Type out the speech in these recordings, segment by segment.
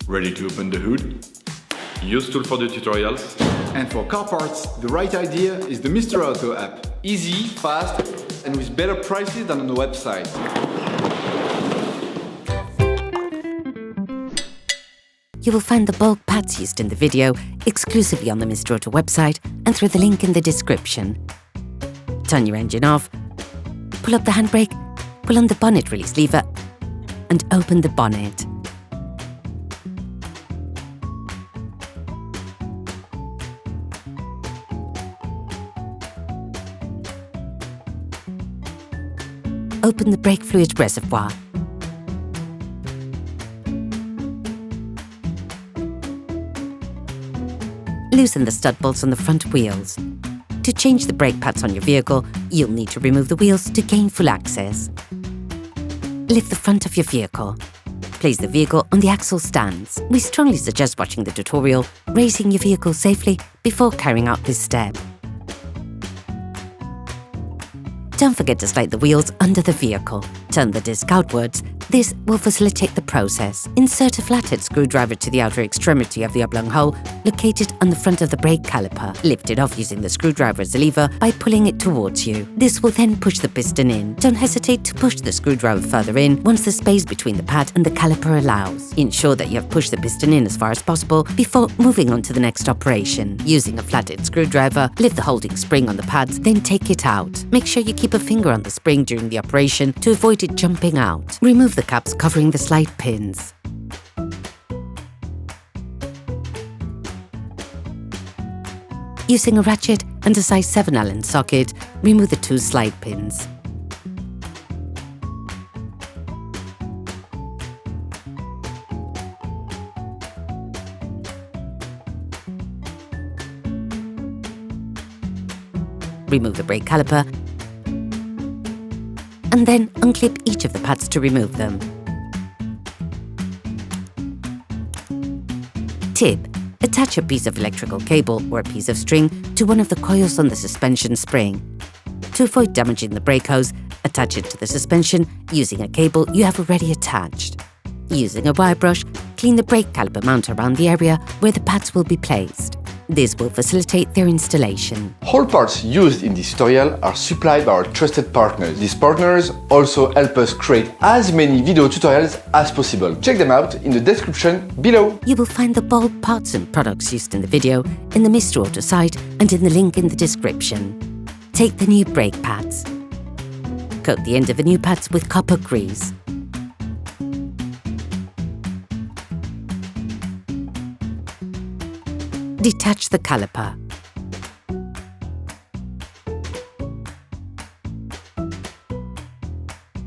Ready to open the hood? UseTool for the tutorials. And for car parts, the right idea is the Mr. Auto app. Easy, fast, and with better prices than on the website. You will find the bulk pads used in the video exclusively on the Mr. Auto website and through the link in the description. Turn your engine off, pull up the handbrake, pull on the bonnet release lever, and open the bonnet. Open the brake fluid reservoir. Loosen the stud bolts on the front wheels. To change the brake pads on your vehicle, you'll need to remove the wheels to gain full access. Lift the front of your vehicle. Place the vehicle on the axle stands. We strongly suggest watching the tutorial, raising your vehicle safely before carrying out this step. Don't forget to slide the wheels under the vehicle. Turn the disc outwards. This will facilitate the process. Insert a flathead screwdriver to the outer extremity of the oblong hole located on the front of the brake caliper. Lift it off using the screwdriver as a lever by pulling it towards you. This will then push the piston in. Don't hesitate to push the screwdriver further in once the space between the pad and the caliper allows. Ensure that you have pushed the piston in as far as possible before moving on to the next operation. Using a flathead screwdriver, lift the holding spring on the pads, then take it out. Make sure you keep a finger on the spring during the operation to avoid it jumping out. Remove the caps covering the slide pins. Using a ratchet and a size 7 Allen socket, remove the 2 slide pins. Remove the brake caliper and then unclip each of the pads to remove them. Tip: attach a piece of electrical cable or a piece of string to one of the coils on the suspension spring. To avoid damaging the brake hose, attach it to the suspension using a cable you have already attached. Using a wire brush, clean the brake caliper mount around the area where the pads will be placed. This will facilitate their installation. All parts used in this tutorial are supplied by our trusted partners. These partners also help us create as many video tutorials as possible. Check them out in the description below. You will find the bulk parts and products used in the video in the Mr. Auto site and in the link in the description. Take the new brake pads. Coat the end of the new pads with copper grease. Detach the caliper.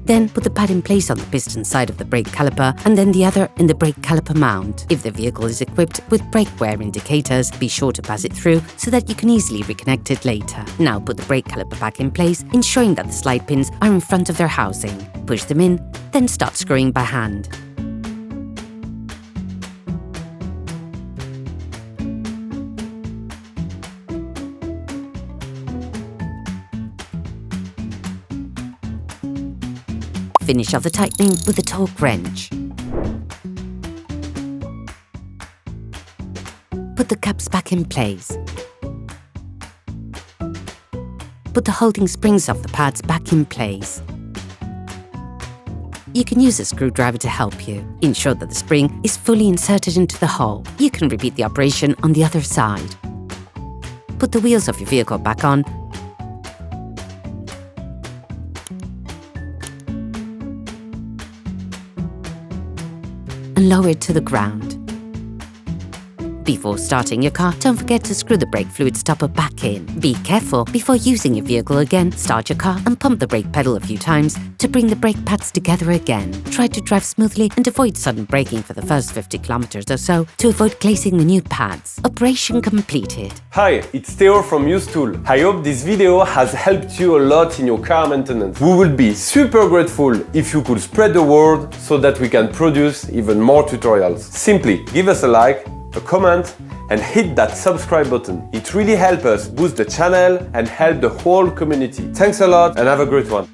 Then put the pad in place on the piston side of the brake caliper and then the other in the brake caliper mount. If the vehicle is equipped with brake wear indicators, be sure to pass it through so that you can easily reconnect it later. Now put the brake caliper back in place, ensuring that the slide pins are in front of their housing. Push them in, then start screwing by hand. Finish off the tightening with a torque wrench. Put the caps back in place. Put the holding springs of the pads back in place. You can use a screwdriver to help you. Ensure that the spring is fully inserted into the hole. You can repeat the operation on the other side. Put the wheels of your vehicle back on and lower it to the ground. Before starting your car, don't forget to screw the brake fluid stopper back in. Be careful. Before using your vehicle again, start your car and pump the brake pedal a few times to bring the brake pads together again. Try to drive smoothly and avoid sudden braking for the first 50 kilometers or so to avoid glazing the new pads. Operation completed. Hi, it's Theo from UseTool. I hope this video has helped you a lot in your car maintenance. We would be super grateful if you could spread the word so that we can produce even more tutorials. Simply give us a like, a comment, and hit that subscribe button. It really helps us boost the channel and help the whole community. Thanks a lot and have a great one.